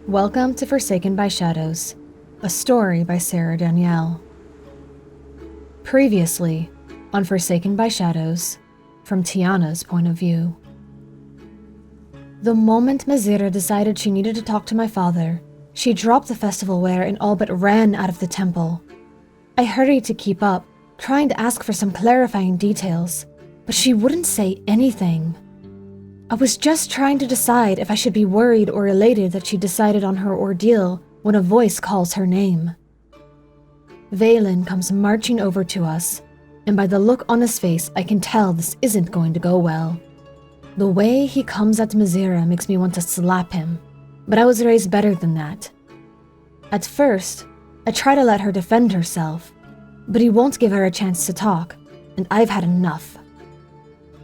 Welcome to Forsaken by Shadows, a story by Sarah Danielle. Previously on Forsaken by Shadows, from Tiana's point of view. The moment Mazira decided she needed to talk to my father, she dropped the festival wear and all but ran out of the temple. I hurried to keep up, trying to ask for some clarifying details, but she wouldn't say anything. I was just trying to decide if I should be worried or elated that she decided on her ordeal when a voice calls her name. Valen comes marching over to us, and by the look on his face, I can tell this isn't going to go well. The way he comes at Mazira makes me want to slap him, but I was raised better than that. At first, I try to let her defend herself, but he won't give her a chance to talk, and I've had enough.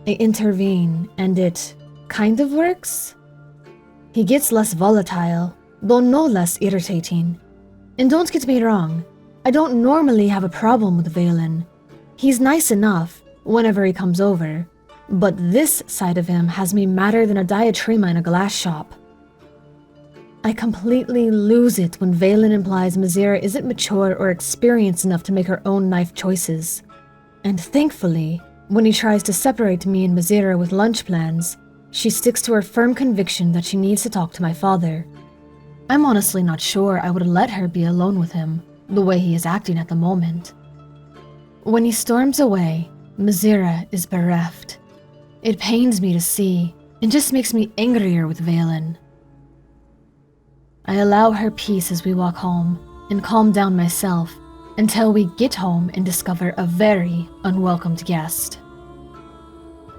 I intervene, and it kind of works. He gets less volatile, though no less irritating. And don't get me wrong, I don't normally have a problem with Valen. He's nice enough whenever he comes over, but this side of him has me madder than a diatrima in a glass shop. I completely lose it when Valen implies Mazira isn't mature or experienced enough to make her own life choices. And thankfully, when he tries to separate me and Mazira with lunch plans, she sticks to her firm conviction that she needs to talk to my father. I'm honestly not sure I would let her be alone with him, the way he is acting at the moment. When he storms away, Mazira is bereft. It pains me to see, and just makes me angrier with Valen. I allow her peace as we walk home, and calm down myself, until we get home and discover a very unwelcomed guest.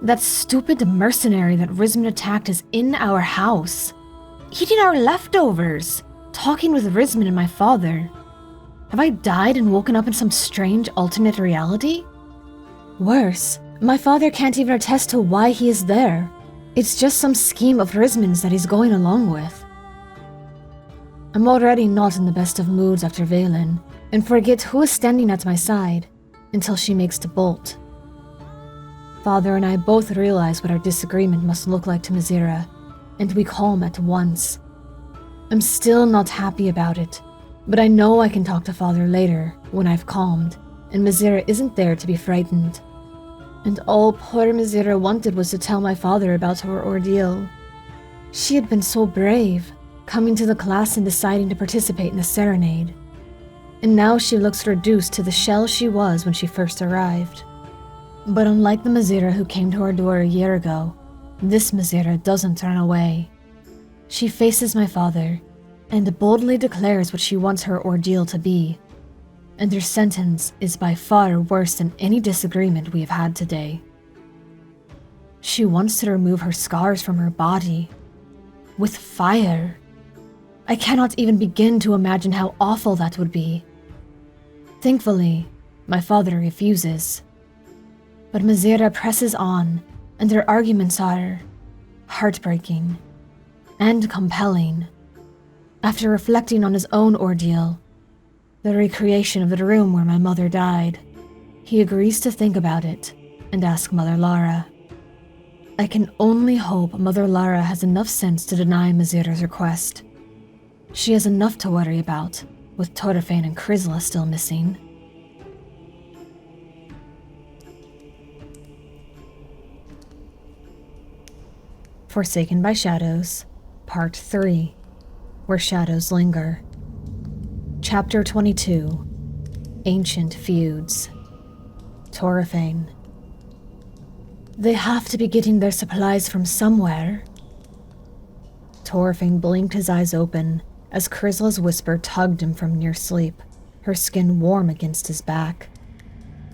That stupid mercenary that Rizman attacked is in our house, eating our leftovers, talking with Rizman and my father. Have I died and woken up in some strange alternate reality? Worse, my father can't even attest to why he is there. It's just some scheme of Rizman's that he's going along with. I'm already not in the best of moods after Valen, and forget who is standing at my side until she makes the bolt. Father and I both realize what our disagreement must look like to Mazira, and we calm at once. I'm still not happy about it, but I know I can talk to Father later when I've calmed, and Mazira isn't there to be frightened. And all poor Mazira wanted was to tell my father about her ordeal. She had been so brave, coming to the class and deciding to participate in the serenade. And now she looks reduced to the shell she was when she first arrived. But unlike the Mazira who came to our door a year ago, this Mazira doesn't run away. She faces my father and boldly declares what she wants her ordeal to be. And her sentence is by far worse than any disagreement we have had today. She wants to remove her scars from her body with fire. I cannot even begin to imagine how awful that would be. Thankfully, my father refuses. But Mazira presses on, and their arguments are heartbreaking and compelling. After reflecting on his own ordeal, the recreation of the room where my mother died, he agrees to think about it and ask Mother Lara. I can only hope Mother Lara has enough sense to deny Mazira's request. She has enough to worry about, with Torafane and Chrysla still missing. Forsaken by Shadows, Part 3, Where Shadows Linger. Chapter 22, Ancient Feuds. Torafane. They have to be getting their supplies from somewhere. Torafane blinked his eyes open as Chrysla's whisper tugged him from near sleep, her skin warm against his back.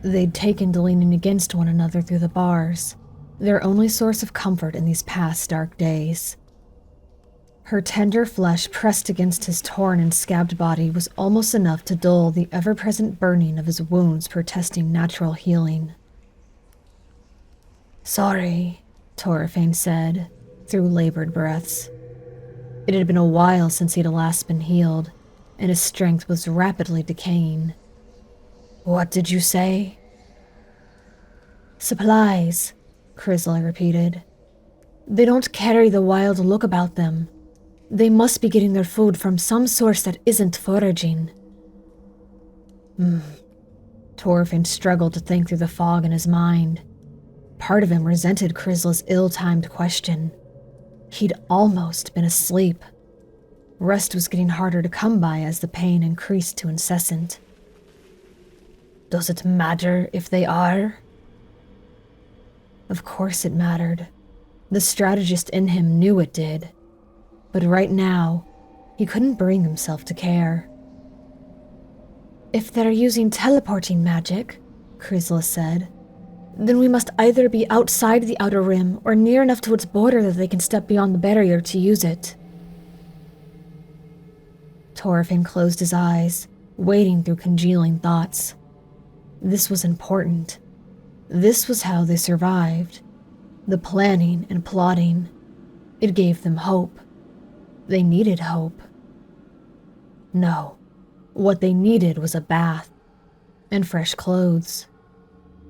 They'd taken to leaning against one another through the bars, their only source of comfort in these past dark days. Her tender flesh pressed against his torn and scabbed body was almost enough to dull the ever-present burning of his wounds protesting natural healing. "Sorry," Torafane said, through labored breaths. It had been a while since he'd last been healed, and his strength was rapidly decaying. "What did you say?" "Supplies," Chrysla repeated. "They don't carry the wild look about them. They must be getting their food from some source that isn't foraging. Torfin struggled to think through the fog in his mind. Part of him resented Chrysla's ill-timed question. He'd almost been asleep. Rest was getting harder to come by as the pain increased to incessant. Does it matter if they are? Of course it mattered. The strategist in him knew it did. But right now, he couldn't bring himself to care. If they're using teleporting magic, Chrysla said, then we must either be outside the outer rim or near enough to its border that they can step beyond the barrier to use it. Torfin closed his eyes, wading through congealing thoughts. This was important. This was how they survived. The planning and plotting. It gave them hope. They needed hope. No, what they needed was a bath, and fresh clothes,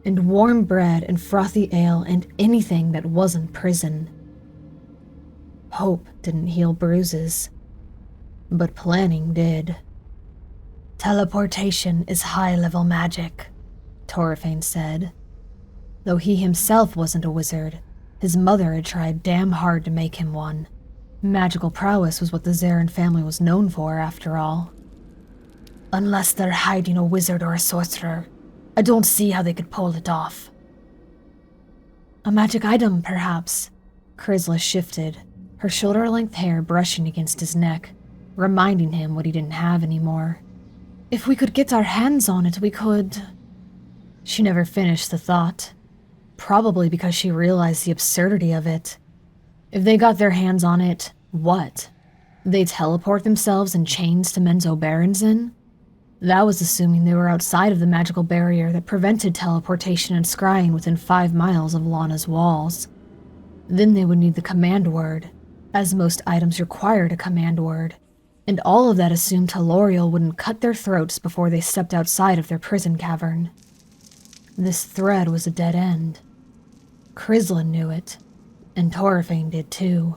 and warm bread and frothy ale and anything that wasn't prison. Hope didn't heal bruises, but planning did. Teleportation is high-level magic, Torfin said. Though he himself wasn't a wizard, his mother had tried damn hard to make him one. Magical prowess was what the Zarin family was known for, after all. Unless they're hiding a wizard or a sorcerer, I don't see how they could pull it off. A magic item, perhaps. Chrysla shifted, her shoulder-length hair brushing against his neck, reminding him what he didn't have anymore. If we could get our hands on it, we could... She never finished the thought, probably because she realized the absurdity of it. If they got their hands on it, what? They teleport themselves in chains to Menzo Berenzin? That was assuming they were outside of the magical barrier that prevented teleportation and scrying within 5 miles of Lana's walls. Then they would need the command word, as most items required a command word, and all of that assumed Telorial wouldn't cut their throats before they stepped outside of their prison cavern. This thread was a dead end. Chrysla knew it, and Torfin did too.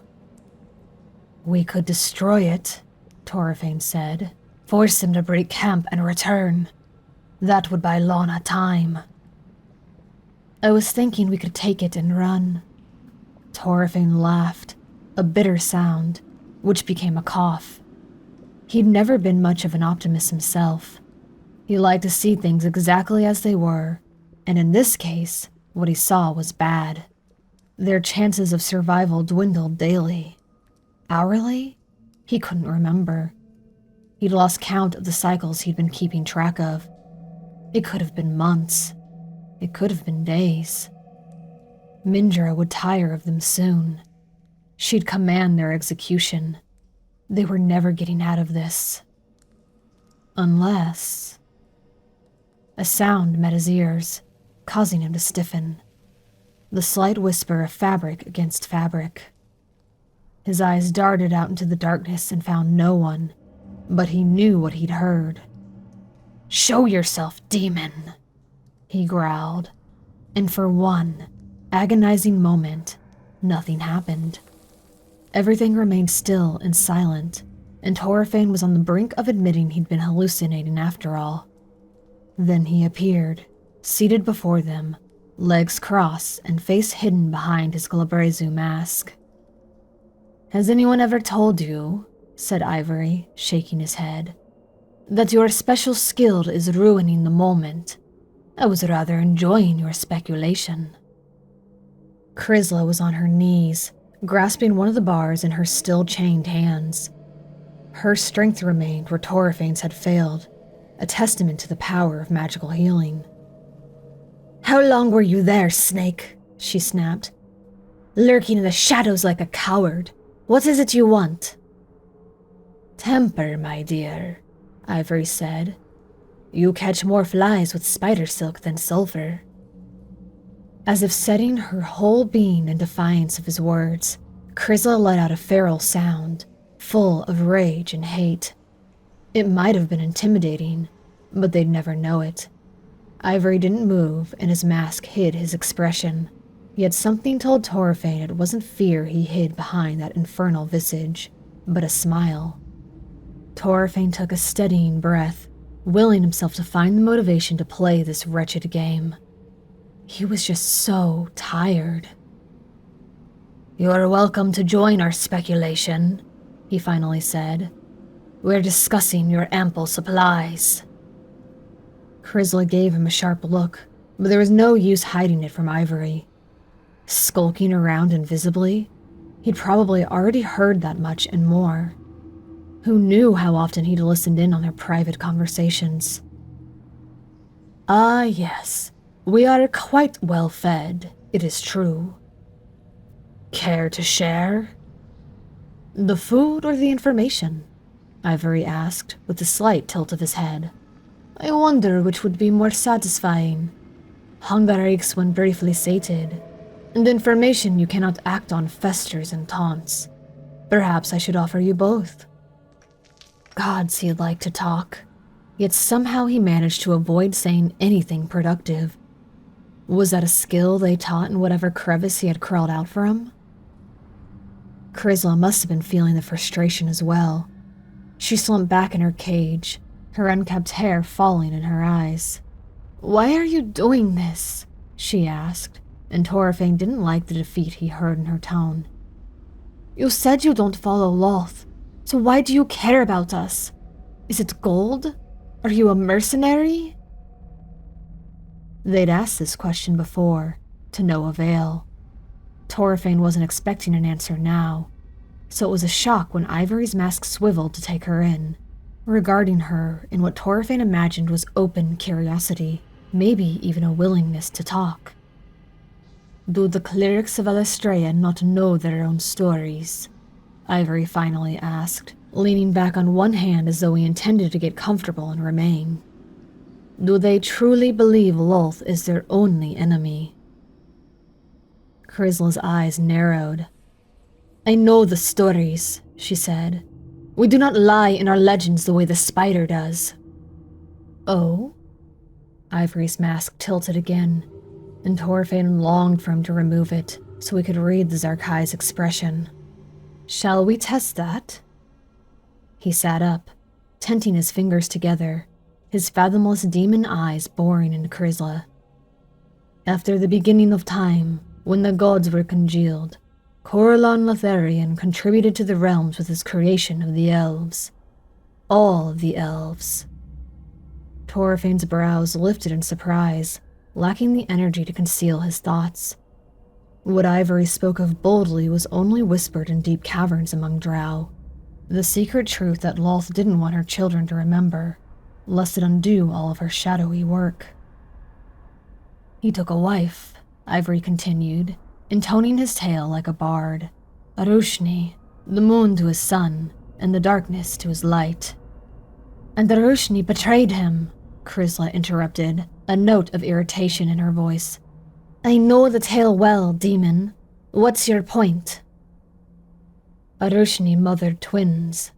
We could destroy it, Torfin said. Force him to break camp and return. That would buy Lana time. I was thinking we could take it and run. Torfin laughed, a bitter sound, which became a cough. He'd never been much of an optimist himself. He liked to see things exactly as they were, and in this case, what he saw was bad. Their chances of survival dwindled daily. Hourly? He couldn't remember. He'd lost count of the cycles he'd been keeping track of. It could have been months. It could have been days. Mindra would tire of them soon. She'd command their execution. They were never getting out of this. Unless... A sound met his ears, causing him to stiffen. The slight whisper of fabric against fabric. His eyes darted out into the darkness and found no one, but he knew what he'd heard. "Show yourself, demon," he growled, and for one agonizing moment, nothing happened. Everything remained still and silent, and Torfin was on the brink of admitting he'd been hallucinating after all. Then he appeared, seated before them, legs crossed and face hidden behind his Glabrezu mask. "Has anyone ever told you," said Ivory, shaking his head, "that your special skill is ruining the moment? I was rather enjoying your speculation." Chrysla was on her knees, grasping one of the bars in her still-chained hands. Her strength remained where Torfin's had failed, a testament to the power of magical healing. "How long were you there, Snake?" she snapped. "Lurking in the shadows like a coward. What is it you want?" "Temper, my dear," Ivory said. "You catch more flies with spider silk than sulfur." As if setting her whole being in defiance of his words, Chrysla let out a feral sound, full of rage and hate. It might have been intimidating, but they'd never know it. Ivory didn't move, and his mask hid his expression, yet something told Torfin it wasn't fear he hid behind that infernal visage. but a smile. Torfane took a steadying breath, willing himself to find the motivation to play this wretched game. He was just so tired. "You are welcome to join our speculation," he finally said. "We're discussing your ample supplies." Chrysla gave him a sharp look, but there was no use hiding it from Ivory. Skulking around invisibly, he'd probably already heard that much and more. Who knew how often he'd listened in on their private conversations? "Ah, yes, we are quite well fed, it is true. Care to share?" "The food or the information?" Ivory asked, with a slight tilt of his head. "I wonder which would be more satisfying. Hunger aches when briefly sated, and information you cannot act on festers and taunts. Perhaps I should offer you both." Gods, he'd like to talk, yet somehow he managed to avoid saying anything productive. Was that a skill they taught in whatever crevice he had crawled out from? Chrysla must have been feeling the frustration as well. She slumped back in her cage, her unkempt hair falling in her eyes. "Why are you doing this?" she asked, and Torfane didn't like the defeat he heard in her tone. "You said you don't follow Loth, so why do you care about us? Is it gold? Are you a mercenary?" They'd asked this question before, to no avail. Torfane wasn't expecting an answer now, so it was a shock when Ivory's mask swiveled to take her in, regarding her in what Torfane imagined was open curiosity, maybe even a willingness to talk. "Do the clerics of Alestria not know their own stories?" Ivory finally asked, leaning back on one hand as though he intended to get comfortable and remain. "Do they truly believe Loth is their only enemy?" Chrysla's eyes narrowed. "I know the stories," she said. "We do not lie in our legends the way the spider does." "Oh?" Ivory's mask tilted again, and Torfane longed for him to remove it so he could read the Zarkai's expression. "Shall we test that?" He sat up, tenting his fingers together, his fathomless demon eyes boring into Chrysla. "After the beginning of time, when the gods were congealed, Corellon Lotharian contributed to the realms with his creation of the Elves. All of the Elves." Torfane's brows lifted in surprise, lacking the energy to conceal his thoughts. What Ivory spoke of boldly was only whispered in deep caverns among drow, the secret truth that Loth didn't want her children to remember, lest it undo all of her shadowy work. "He took a wife," Ivory continued, intoning his tale like a bard. "Arushni, the moon to his sun, and the darkness to his light." "And Arushni betrayed him," Chrysla interrupted, a note of irritation in her voice. "I know the tale well, demon. What's your point?" "Arushni mothered twins,"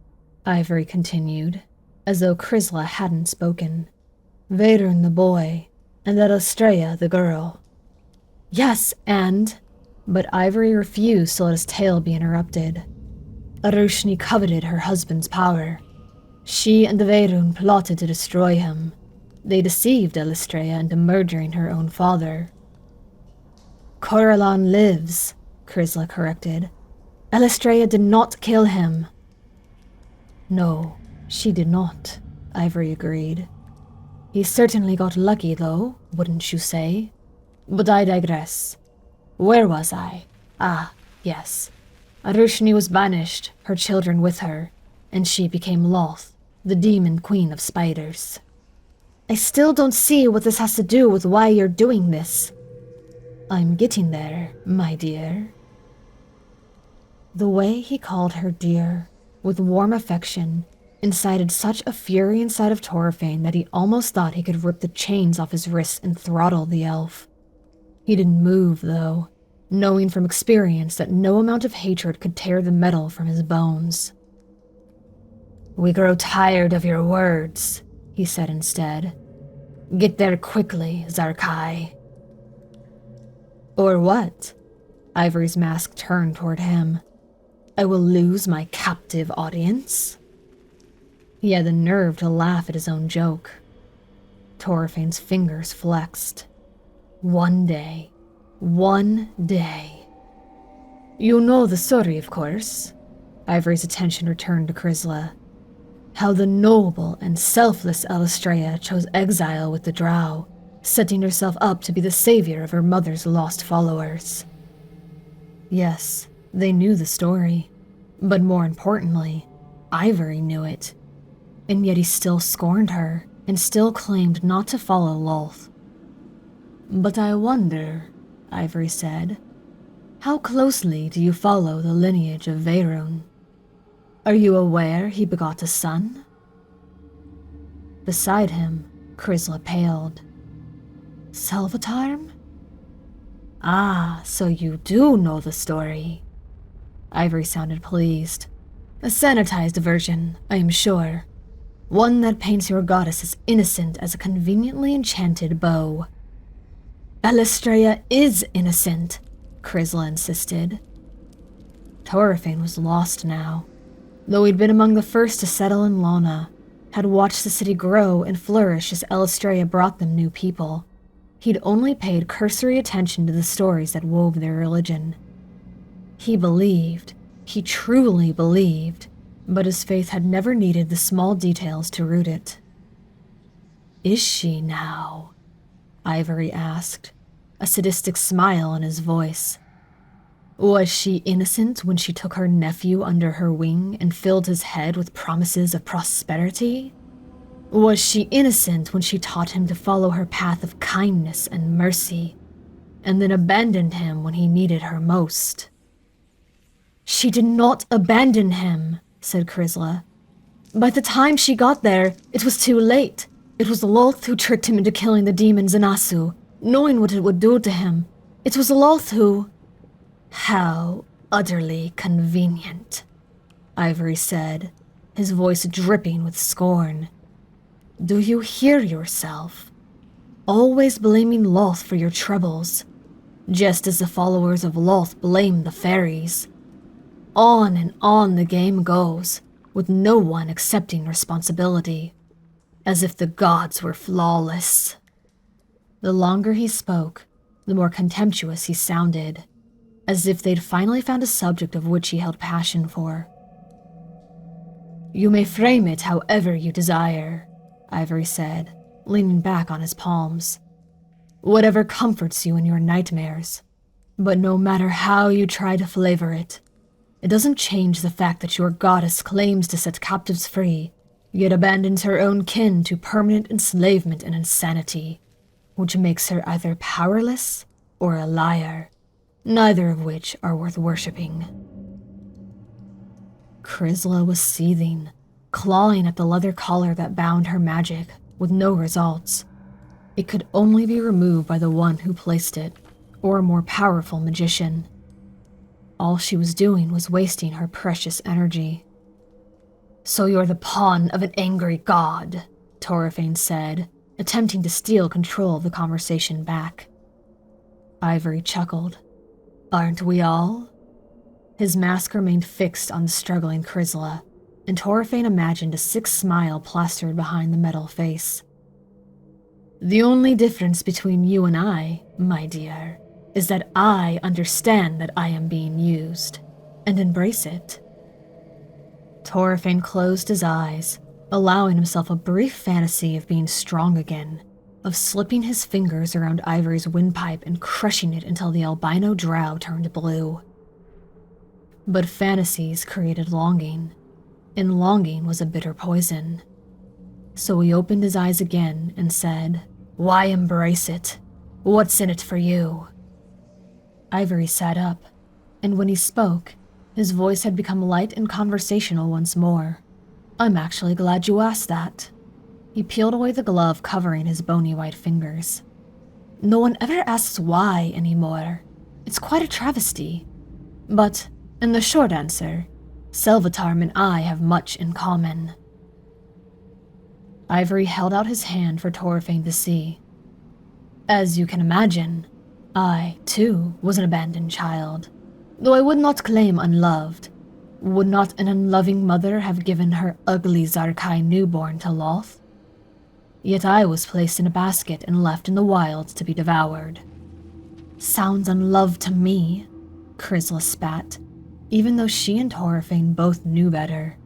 Ivory continued, as though Chrysla hadn't spoken. "Veyrun the boy, and Alestrea the girl." "Yes, and—" But Ivory refused to let his tale be interrupted. "Arushni coveted her husband's power. She and Veyrun plotted to destroy him. They deceived Alestrea into murdering her own father." "Corellon lives," Chrysla corrected. "Alestrea did not kill him." "No, she did not," Ivory agreed. "He certainly got lucky, though, wouldn't you say? But I digress. Where was I? Ah, yes. Arushni was banished, her children with her, and she became Loth, the demon queen of spiders." "I still don't see what this has to do with why you're doing this." "I'm getting there, my dear." The way he called her dear, with warm affection, incited such a fury inside of Torfane that he almost thought he could rip the chains off his wrists and throttle the elf. He didn't move, though, knowing from experience that no amount of hatred could tear the metal from his bones. "We grow tired of your words," he said instead. "Get there quickly, Zarkai." "Or what?" Ivory's mask turned toward him. I will lose my captive audience? He had the nerve to laugh at his own joke. Torfane's fingers flexed. One day. You know the story, of course. Ivory's attention returned to Chrysla. How the noble and selfless Elistrea chose exile with the Drow, setting herself up to be the savior of her mother's lost followers. Yes, they knew the story, but more importantly, Ivory knew it. And yet he still scorned her, and still claimed not to follow Lolth. But I wonder, Ivory said, how closely do you follow the lineage of Veyron? Are you aware he begot a son? Beside him, Chrysla paled. Selvatarm? Ah, so you do know the story. Ivory sounded pleased. A sanitized version, I am sure. One that paints your goddess as innocent as a conveniently enchanted bow. Elistrea is innocent, Chrysla insisted. Torfane was lost now. Though he'd been among the first to settle in Lana, had watched the city grow and flourish as Elistrea brought them new people, he'd only paid cursory attention to the stories that wove their religion. He believed, he truly believed, but his faith had never needed the small details to root it. Is she now? Ivory asked, a sadistic smile in his voice. Was she innocent when she took her nephew under her wing and filled his head with promises of prosperity? Was she innocent when she taught him to follow her path of kindness and mercy, and then abandoned him when he needed her most? She did not abandon him, said Chrysla. By the time she got there, it was too late. It was Lolth who tricked him into killing the demon Zanasu, knowing what it would do to him. It was Lolth who... How utterly convenient, Ivory said, his voice dripping with scorn. Do you hear yourself? Always blaming Lolth for your troubles, just as the followers of Lolth blame the fairies. On and on the game goes, with no one accepting responsibility, as if the gods were flawless. The longer he spoke, the more contemptuous he sounded, as if they'd finally found a subject of which he held passion for. You may frame it however you desire, Ivory said, leaning back on his palms. Whatever comforts you in your nightmares, but no matter how you try to flavor it, it doesn't change the fact that your goddess claims to set captives free, yet abandons her own kin to permanent enslavement and insanity, which makes her either powerless or a liar, neither of which are worth worshipping. Chrysla was seething, clawing at the leather collar that bound her magic, with no results. It could only be removed by the one who placed it, or a more powerful magician. All she was doing was wasting her precious energy. So you're the pawn of an angry god, Torfane said, attempting to steal control of the conversation back. Ivory chuckled. Aren't we all? His mask remained fixed on the struggling Chrysla, and Torfane imagined a sick smile plastered behind the metal face. The only difference between you and I, my dear, is that I understand that I am being used, and embrace it. Torfane closed his eyes, allowing himself a brief fantasy of being strong again, of slipping his fingers around Ivory's windpipe and crushing it until the albino drow turned blue. But fantasies created longing, and longing was a bitter poison. So he opened his eyes again and said, Why embrace it? What's in it for you? Ivory sat up, and when he spoke, his voice had become light and conversational once more. I'm actually glad you asked that. He peeled away the glove covering his bony white fingers. No one ever asks why anymore. It's quite a travesty. But, in the short answer, Selvatarm and I have much in common. Ivory held out his hand for Torfane to see. As you can imagine, I, too, was an abandoned child, though I would not claim unloved. Would not an unloving mother have given her ugly Zarkai newborn to Loth? Yet I was placed in a basket and left in the wild to be devoured. Sounds unloved to me, Chrysla spat, even though she and Torafane both knew better.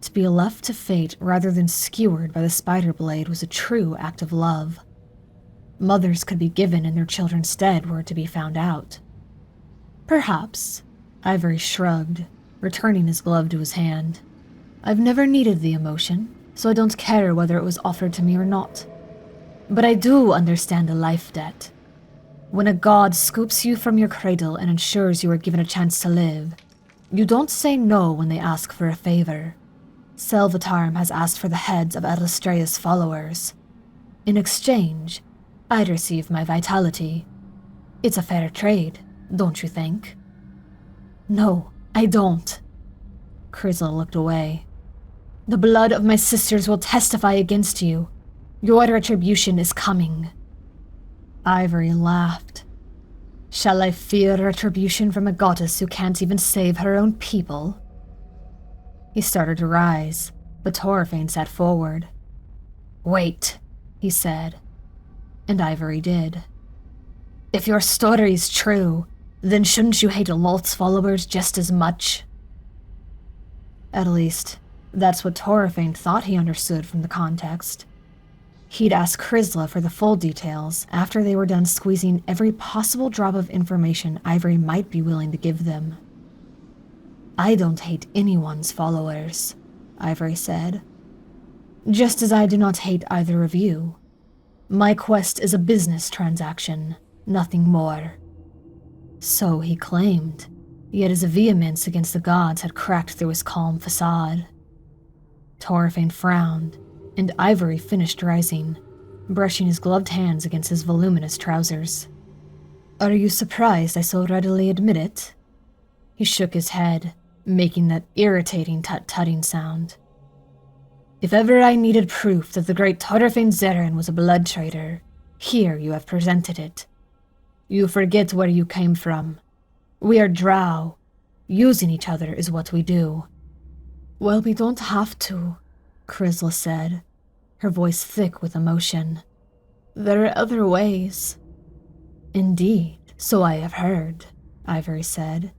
To be left to fate rather than skewered by the spider blade was a true act of love. Mothers could be given in their children's stead were it to be found out. Perhaps, Ivory shrugged, returning his glove to his hand. I've never needed the emotion, so I don't care whether it was offered to me or not. But I do understand a life debt. When a god scoops you from your cradle and ensures you are given a chance to live, you don't say no when they ask for a favor. Selvatarm has asked for the heads of Adlestrea's followers. In exchange, I'd receive my vitality. It's a fair trade, don't you think? No, I don't. Chrysla looked away. The blood of my sisters will testify against you. Your retribution is coming. Ivory laughed. Shall I fear retribution from a goddess who can't even save her own people? He started to rise, but Torafane sat forward. Wait, he said, and Ivory did. If your story's true, then shouldn't you hate Loth's followers just as much? At least, that's what Torafane thought he understood from the context. He'd asked Chrysla for the full details after they were done squeezing every possible drop of information Ivory might be willing to give them. I don't hate anyone's followers, Ivory said. Just as I do not hate either of you. My quest is a business transaction, nothing more. So he claimed, yet his vehemence against the gods had cracked through his calm facade. Torafane frowned, and Ivory finished rising, brushing his gloved hands against his voluminous trousers. Are you surprised I so readily admit it? He shook his head, making that irritating tut-tutting sound. If ever I needed proof that the great Torafane Zeren was a blood traitor, here you have presented it. You forget where you came from. We are drow. Using each other is what we do. Well, we don't have to, Chrysla said, her voice thick with emotion. There are other ways. Indeed, so I have heard, Ivory said.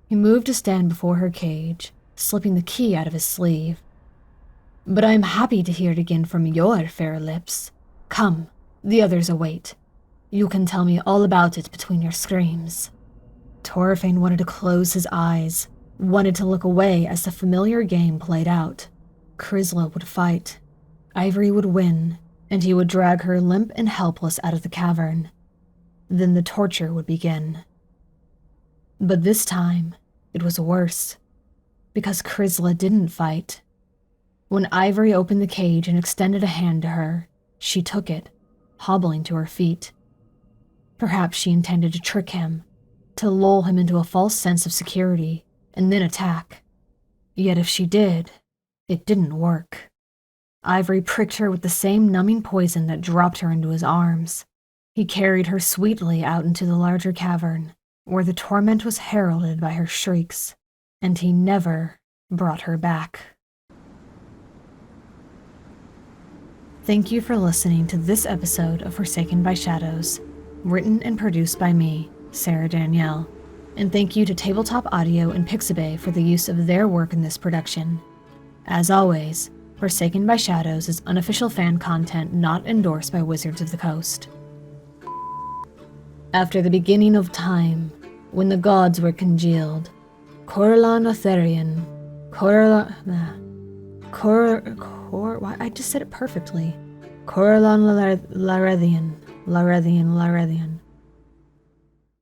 He moved to stand before her cage, slipping the key out of his sleeve. But I am happy to hear it again from your fair lips. Come, the others await. You can tell me all about it between your screams. Torafane wanted to close his eyes, wanted to look away as the familiar game played out. Chrysla would fight. Ivory would win, and he would drag her limp and helpless out of the cavern. Then the torture would begin. But this time, it was worse, because Chrysla didn't fight. When Ivory opened the cage and extended a hand to her, she took it, hobbling to her feet. Perhaps she intended to trick him, to lull him into a false sense of security, and then attack. Yet if she did, it didn't work. Ivory pricked her with the same numbing poison that dropped her into his arms. He carried her sweetly out into the larger cavern, where the torment was heralded by her shrieks, and he never brought her back. Thank you for listening to this episode of Forsaken by Shadows, written and produced by me, Sarah Danielle, and thank you to Tabletop Audio and Pixabay for the use of their work in this production. As always, Forsaken by Shadows is unofficial fan content not endorsed by Wizards of the Coast. After the beginning of time, when the gods were congealed, Corlan Otherian, I just said it perfectly. Corlan Larethian,